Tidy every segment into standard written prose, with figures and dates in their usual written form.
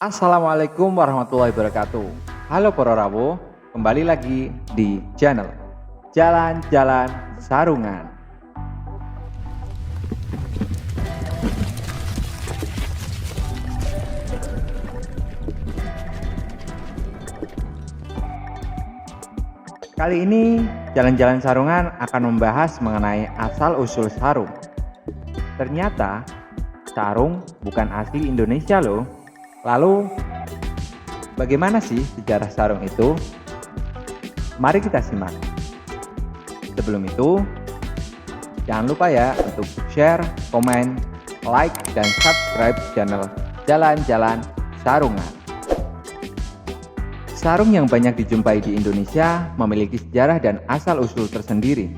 Assalamualaikum warahmatullahi wabarakatuh. Halo para rawuh, kembali lagi di channel Jalan-Jalan Sarungan. Kali ini Jalan-Jalan Sarungan akan membahas mengenai asal-usul sarung. Ternyata sarung bukan asli Indonesia loh. Lalu bagaimana sih sejarah sarung itu? Mari kita simak. Sebelum itu, jangan lupa ya untuk share, komen, like, dan subscribe channel Jalan-Jalan Sarungan. Sarung yang banyak dijumpai di Indonesia memiliki sejarah dan asal-usul tersendiri.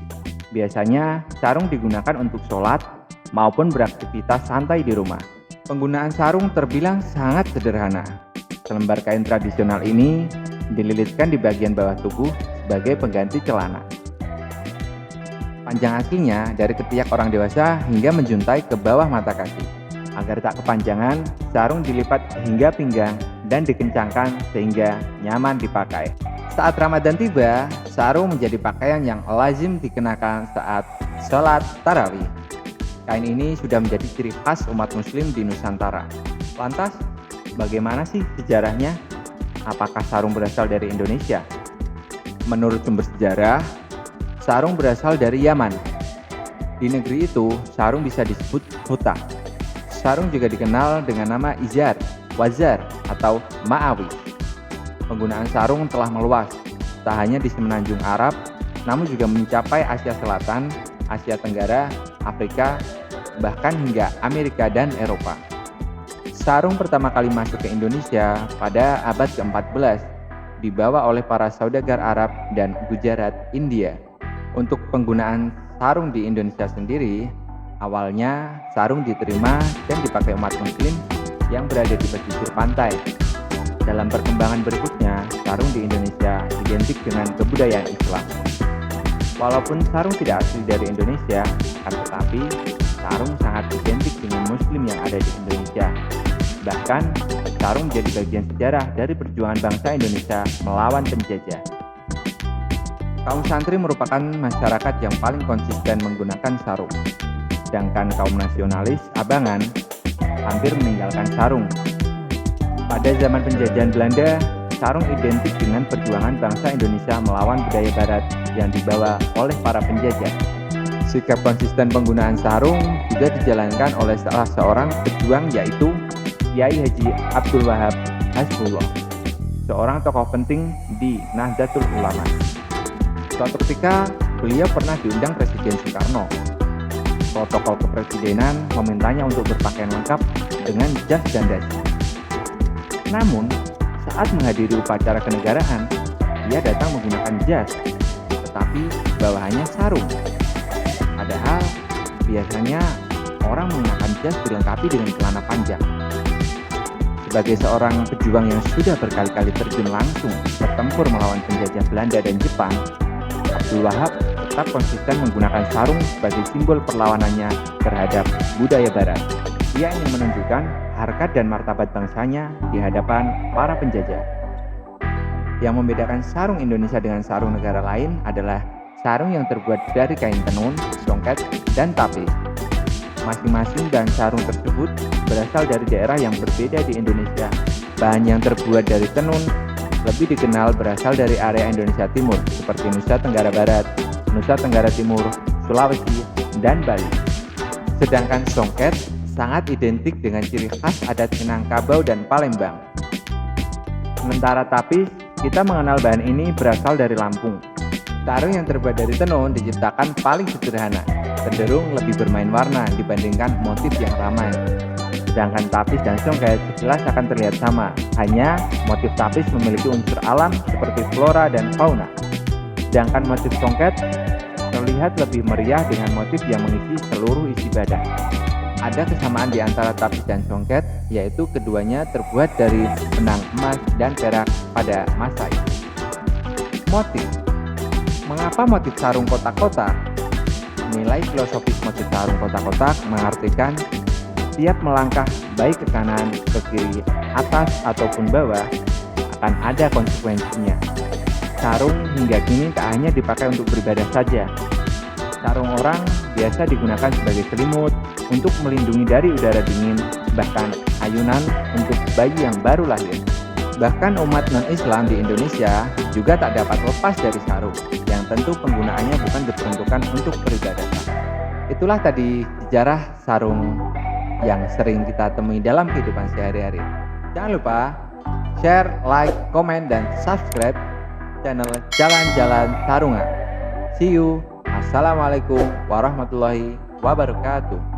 Biasanya sarung digunakan untuk sholat maupun beraktivitas santai di rumah. Penggunaan sarung terbilang sangat sederhana. Selembar kain tradisional ini dililitkan di bagian bawah tubuh sebagai pengganti celana. Panjang aslinya dari ketiak orang dewasa hingga menjuntai ke bawah mata kaki. Agar tak kepanjangan, sarung dilipat hingga pinggang dan dikencangkan sehingga nyaman dipakai. Saat Ramadan tiba, sarung menjadi pakaian yang lazim dikenakan saat sholat tarawih. Kain ini sudah menjadi ciri khas umat muslim di Nusantara. Lantas, bagaimana sih sejarahnya? Apakah sarung berasal dari Indonesia? Menurut sumber sejarah, sarung berasal dari Yaman. Di negeri itu, sarung bisa disebut huta. Sarung juga dikenal dengan nama izar, wazar, atau ma'awi. Penggunaan sarung telah meluas, tak hanya di semenanjung Arab, namun juga mencapai Asia Selatan, Asia Tenggara, Afrika, bahkan hingga Amerika dan Eropa. Sarung pertama kali masuk ke Indonesia pada abad ke-14, dibawa oleh para saudagar Arab dan Gujarat, India. Untuk penggunaan sarung di Indonesia sendiri, awalnya sarung diterima dan dipakai umat muslim yang berada di pesisir pantai. Dalam perkembangan berikutnya, sarung di Indonesia identik dengan kebudayaan Islam. Walaupun sarung tidak asli dari Indonesia, tetapi sarung sangat identik dengan muslim yang ada di Indonesia. Bahkan, sarung menjadi bagian sejarah dari perjuangan bangsa Indonesia melawan penjajah. Kaum santri merupakan masyarakat yang paling konsisten menggunakan sarung. Sedangkan kaum nasionalis, abangan, hampir meninggalkan sarung. Pada zaman penjajahan Belanda, sarung identik dengan perjuangan bangsa Indonesia melawan budaya barat yang dibawa oleh para penjajah. Sikap konsisten penggunaan sarung juga dijalankan oleh salah seorang pejuang, yaitu Kiai Haji Abdul Wahab Hasbullah, seorang tokoh penting di Nahdlatul Ulama. Suatu ketika, beliau pernah diundang Presiden Soekarno. Protokol kepresidenan memintanya untuk berpakaian lengkap dengan jas dan dasi. Namun, saat menghadiri upacara kenegaraan, ia datang menggunakan jas, tetapi bawahannya sarung. Padahal, biasanya orang mengenakan jas dilengkapi dengan celana panjang. Sebagai seorang pejuang yang sudah berkali-kali terjun langsung bertempur melawan penjajah Belanda dan Jepang, Abdul Wahab tetap konsisten menggunakan sarung sebagai simbol perlawanannya terhadap budaya barat. Ia ingin menunjukkan harkat dan martabat bangsanya di hadapan para penjajah. Yang membedakan sarung Indonesia dengan sarung negara lain adalah sarung yang terbuat dari kain tenun, songket, dan tapis. Masing-masing bahan sarung tersebut berasal dari daerah yang berbeda di Indonesia. Bahan yang terbuat dari tenun lebih dikenal berasal dari area Indonesia Timur seperti Nusa Tenggara Barat, Nusa Tenggara Timur, Sulawesi, dan Bali. Sedangkan songket sangat identik dengan ciri khas adat Minangkabau dan Palembang. Sementara tapis, kita mengenal bahan ini berasal dari Lampung. Sarung yang terbuat dari tenun diciptakan paling sederhana, cenderung lebih bermain warna dibandingkan motif yang ramai. Sedangkan tapis dan songket jelas akan terlihat sama, hanya motif tapis memiliki unsur alam seperti flora dan fauna. Sedangkan motif songket terlihat lebih meriah dengan motif yang mengisi seluruh isi badan. Ada kesamaan di antara tapis dan songket, yaitu keduanya terbuat dari benang emas dan perak pada masa itu. Motif. Mengapa motif sarung kotak-kotak? Nilai filosofis motif sarung kotak-kotak mengartikan setiap melangkah baik ke kanan, ke kiri, atas ataupun bawah akan ada konsekuensinya. Sarung hingga kini tak hanya dipakai untuk beribadah saja. Sarung orang biasa digunakan sebagai selimut untuk melindungi dari udara dingin, bahkan ayunan untuk bayi yang baru lahir. Bahkan umat non-Islam di Indonesia juga tak dapat lepas dari sarung, yang tentu penggunaannya bukan diperuntukkan untuk peribadatan. Itulah tadi sejarah sarung yang sering kita temui dalam kehidupan sehari-hari. Jangan lupa share, like, komen, dan subscribe channel Jalan-Jalan Sarungan. See you. Assalamualaikum warahmatullahi wabarakatuh.